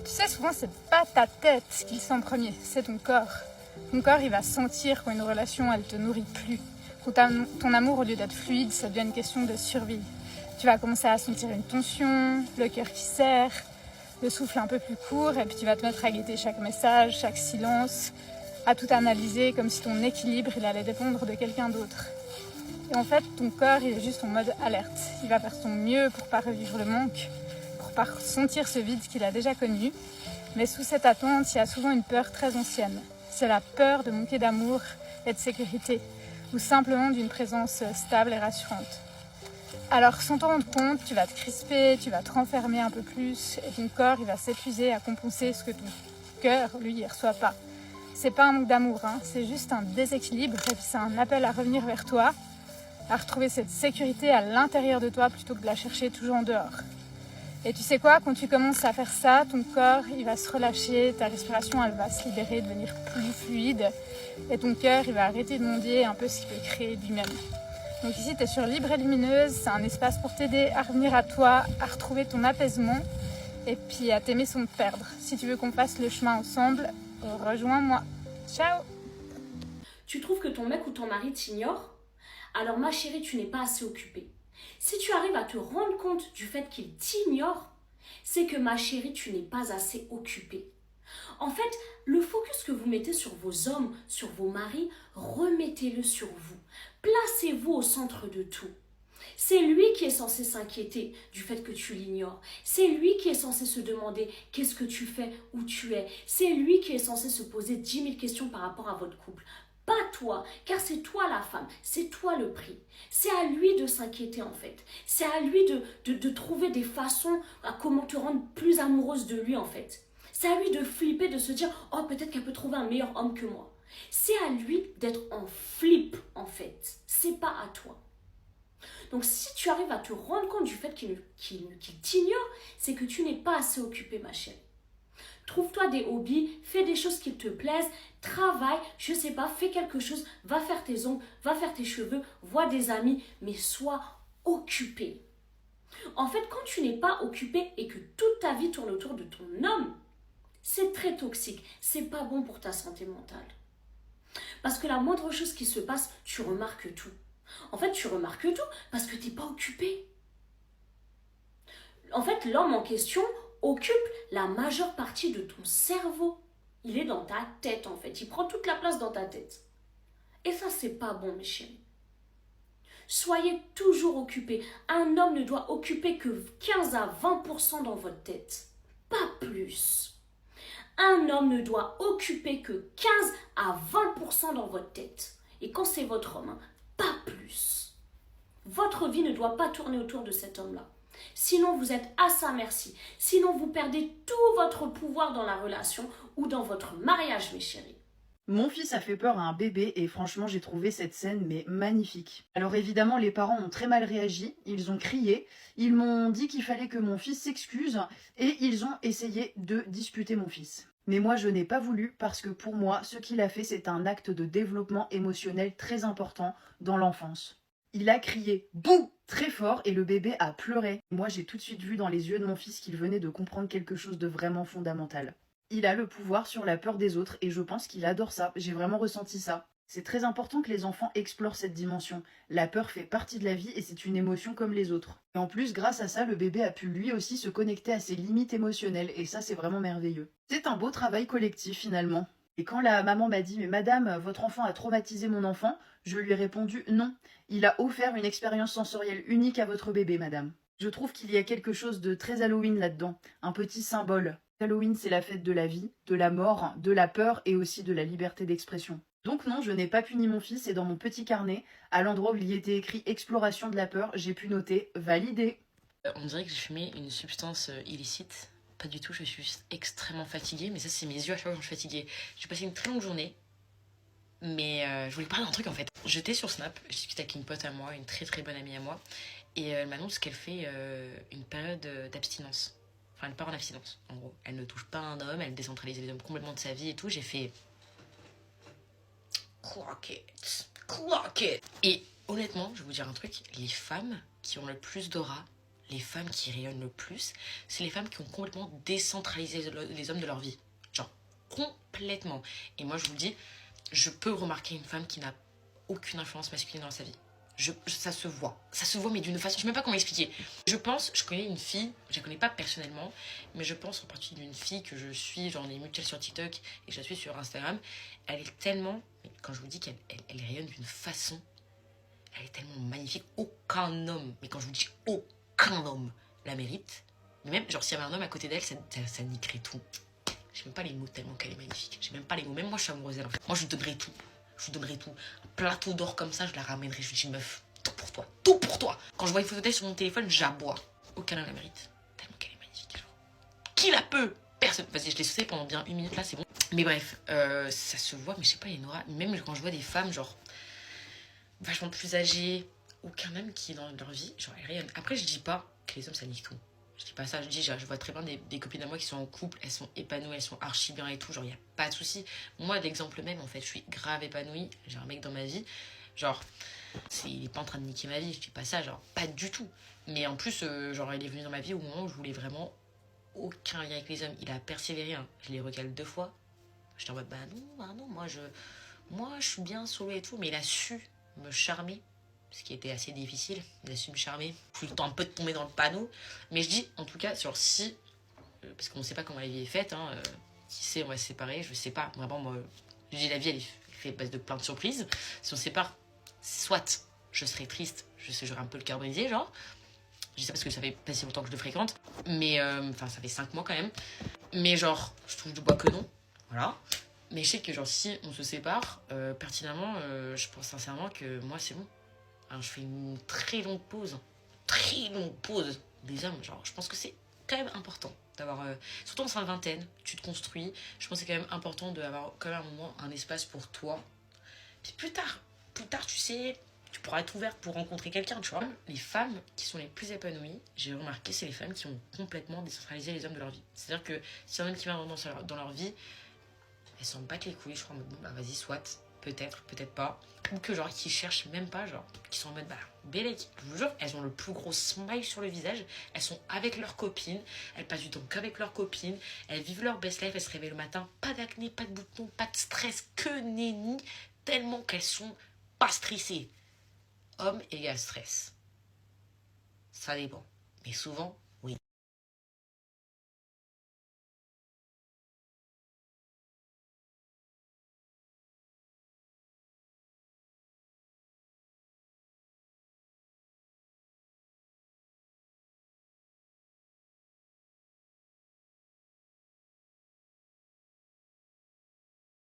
Tu sais, souvent, c'est pas ta tête qui le sent en premier, c'est ton corps. Ton corps, il va sentir quand une relation, elle te nourrit plus. Quand ton amour, au lieu d'être fluide, ça devient une question de survie. Tu vas commencer à sentir une tension, le cœur qui serre, le souffle un peu plus court, et puis tu vas te mettre à guetter chaque message, chaque silence, à tout analyser comme si ton équilibre, il allait dépendre de quelqu'un d'autre. Et en fait, ton corps, il est juste en mode alerte. Il va faire son mieux pour pas revivre le manque, pour pas sentir ce vide qu'il a déjà connu. Mais sous cette attente, il y a souvent une peur très ancienne. C'est la peur de manquer d'amour et de sécurité, ou simplement d'une présence stable et rassurante. Alors, sans t'en rendre compte, tu vas te crisper, tu vas te renfermer un peu plus, et ton corps, il va s'épuiser à compenser ce que ton cœur, lui, il reçoit pas. C'est pas un manque d'amour, hein, c'est juste un déséquilibre, et puis c'est un appel à revenir vers toi, à retrouver cette sécurité à l'intérieur de toi plutôt que de la chercher toujours en dehors. Et tu sais quoi, quand tu commences à faire ça, ton corps, il va se relâcher, ta respiration, elle va se libérer, devenir plus fluide, et ton cœur, il va arrêter de mendier un peu ce qu'il peut créer lui-même. Donc ici, tu es sur Libre et Lumineuse, c'est un espace pour t'aider à revenir à toi, à retrouver ton apaisement, et puis à t'aimer sans te perdre. Si tu veux qu'on fasse le chemin ensemble, rejoins-moi. Ciao! Tu trouves que ton mec ou ton mari t'ignore? Alors ma chérie, tu n'es pas assez occupée. Si tu arrives à te rendre compte du fait qu'il t'ignore, c'est que ma chérie, tu n'es pas assez occupée. En fait, le focus que vous mettez sur vos hommes, sur vos maris, remettez-le sur vous. Placez-vous au centre de tout. C'est lui qui est censé s'inquiéter du fait que tu l'ignores. C'est lui qui est censé se demander qu'est-ce que tu fais, où tu es. C'est lui qui est censé se poser 10 000 questions par rapport à votre couple. Pas toi, car c'est toi la femme, c'est toi le prix. C'est à lui de s'inquiéter en fait. C'est à lui de trouver des façons à comment te rendre plus amoureuse de lui en fait. C'est à lui de flipper, de se dire « Oh, peut-être qu'elle peut trouver un meilleur homme que moi. » C'est à lui d'être en flip en fait. C'est pas à toi. Donc si tu arrives à te rendre compte du fait qu'il t'ignore, c'est que tu n'es pas assez occupée ma chérie. Trouve-toi des hobbies, fais des choses qui te plaisent, travaille, je sais pas, fais quelque chose, va faire tes ongles, va faire tes cheveux, vois des amis, mais sois occupé. En fait, quand tu n'es pas occupé et que toute ta vie tourne autour de ton homme, c'est très toxique, c'est pas bon pour ta santé mentale. Parce que la moindre chose qui se passe, tu remarques tout. En fait, tu remarques tout parce que tu n'es pas occupé. En fait, l'homme en question occupe la majeure partie de ton cerveau. Il est dans ta tête en fait. Il prend toute la place dans ta tête. Et ça, c'est pas bon, mes chéris. Soyez toujours occupés. Un homme ne doit occuper que 15 à 20% dans votre tête. Pas plus. Un homme ne doit occuper que 15 à 20% dans votre tête. Et quand c'est votre homme, pas plus. Votre vie ne doit pas tourner autour de cet homme-là. Sinon, vous êtes à sa merci. Sinon, vous perdez tout votre pouvoir dans la relation ou dans votre mariage, mes chéris. Mon fils a fait peur à un bébé et franchement j'ai trouvé cette scène mais magnifique. Alors évidemment les parents ont très mal réagi, ils ont crié, ils m'ont dit qu'il fallait que mon fils s'excuse et ils ont essayé de disputer mon fils. Mais moi je n'ai pas voulu parce que pour moi ce qu'il a fait c'est un acte de développement émotionnel très important dans l'enfance. Il a crié « bouh !» très fort et le bébé a pleuré. Moi j'ai tout de suite vu dans les yeux de mon fils qu'il venait de comprendre quelque chose de vraiment fondamental. Il a le pouvoir sur la peur des autres et je pense qu'il adore ça, j'ai vraiment ressenti ça. C'est très important que les enfants explorent cette dimension. La peur fait partie de la vie et c'est une émotion comme les autres. Et en plus, grâce à ça, le bébé a pu lui aussi se connecter à ses limites émotionnelles et ça c'est vraiment merveilleux. C'est un beau travail collectif finalement. Et quand la maman m'a dit « Mais madame, votre enfant a traumatisé mon enfant », je lui ai répondu « Non, il a offert une expérience sensorielle unique à votre bébé, madame ». Je trouve qu'il y a quelque chose de très Halloween là-dedans, un petit symbole. Halloween, c'est la fête de la vie, de la mort, de la peur et aussi de la liberté d'expression. Donc non, je n'ai pas puni mon fils et dans mon petit carnet, à l'endroit où il y était écrit « Exploration de la peur », j'ai pu noter « Validé ». On dirait que j'ai fumé une substance illicite. Pas du tout, je suis juste extrêmement fatiguée, mais ça c'est mes yeux à chaque fois quand je suis fatiguée. J'ai passé une très longue journée, mais je voulais parler d'un truc en fait. J'étais sur Snap, je discutais avec une pote à moi, une très très bonne amie à moi, et elle m'annonce qu'elle fait une période d'abstinence. Enfin, elle part en abstinence, en gros. Elle ne touche pas un homme, elle décentralise les hommes complètement de sa vie et tout. J'ai fait... Clock it, clock it. Et honnêtement, je vais vous dire un truc, les femmes qui ont le plus d'aura, les femmes qui rayonnent le plus, c'est les femmes qui ont complètement décentralisé les hommes de leur vie. Genre, complètement. Et moi, je vous le dis, je peux remarquer une femme qui n'a aucune influence masculine dans sa vie. Ça se voit, mais d'une façon, je ne sais même pas comment expliquer. Je connais une fille, je la connais pas personnellement, mais je pense en particulier d'une fille que je suis, genre on est mutuelle sur TikTok et je la suis sur Instagram. Elle est tellement, mais quand je vous dis elle rayonne d'une façon, elle est tellement magnifique, aucun homme, mais quand je vous dis aucun homme la mérite, mais même genre s'il y avait un homme à côté d'elle, ça niquerait tout. J'ai même pas les mots tellement qu'elle est magnifique, j'ai même pas les mots, même moi je suis amoureuse d'elle en fait. Moi je lui donnerais tout. Je vous donnerai tout. Un plateau d'or comme ça, je la ramènerai. Je lui dis, meuf, tout pour toi. Tout pour toi. Quand je vois une photo d'elle sur mon téléphone, j'aboie. Aucun homme la mérite. Tellement qu'elle est magnifique. Genre. Qui la peut? Personne. Vas-y, je l'ai sauté pendant bien 1 minute là, c'est bon. Mais bref, ça se voit, mais je sais pas, Enora. Même quand je vois des femmes, genre, vachement plus âgées, aucun homme qui est dans leur vie, genre, elle rayonne. Après, je dis pas que les hommes, ça nique tout. Je dis pas ça, je dis, je vois très bien des copines à moi qui sont en couple, elles sont épanouies, elles sont archi bien et tout, genre, y a pas de souci. Moi, l'exemple même, en fait, je suis grave épanouie, j'ai un mec dans ma vie, genre, il est pas en train de niquer ma vie, je dis pas ça, genre, pas du tout. Mais en plus, genre, il est venu dans ma vie au moment où je voulais vraiment aucun lien avec les hommes. Il a persévéré, hein. Je l'ai recalé 2 fois. J'étais en mode, bah non, moi, je suis bien solo et tout, mais il a su me charmer. Ce qui était assez difficile, il a su me charmer. J'ai eu le temps un peu de tomber dans le panneau. Mais je dis, en tout cas, sur si, parce qu'on ne sait pas comment la vie est faite, hein, qui sait, on va se séparer, je sais pas. Vraiment, moi, je dis la vie, elle est faite à base de plein de surprises. Si on se sépare, soit je serai triste, j'aurai un peu le cœur brisé, genre. Je dis ça parce que ça fait pas si longtemps que je le fréquente. Mais, enfin, ça fait 5 mois quand même. Mais genre, je trouve du bois que non. Voilà. Mais je sais que genre, si on se sépare, pertinemment, je pense sincèrement que moi, c'est bon. Alors, je fais une très longue pause des hommes. Genre, je pense que c'est quand même important d'avoir, surtout en fin de vingtaine, tu te construis. Je pense que c'est quand même important d'avoir quand même un moment, un espace pour toi. Puis plus tard, tu sais, tu pourras être ouverte pour rencontrer quelqu'un, tu vois. Les femmes qui sont les plus épanouies, j'ai remarqué, c'est les femmes qui ont complètement décentralisé les hommes de leur vie. C'est-à-dire que si un homme qui vient dans leur vie, elles s'en battent les couilles, je crois, bon, bah vas-y, soit. Peut-être, peut-être pas. Ou que genre, qui cherchent même pas, genre, qui sont en mode, bah, bélec. Je vous jure, elles ont le plus gros smile sur le visage. Elles sont avec leurs copines. Elles passent du temps qu'avec leurs copines. Elles vivent leur best life. Elles se réveillent le matin. Pas d'acné, pas de boutons, pas de stress, que nenni. Tellement qu'elles sont pas stressées. Homme égale stress. Ça dépend. Mais souvent,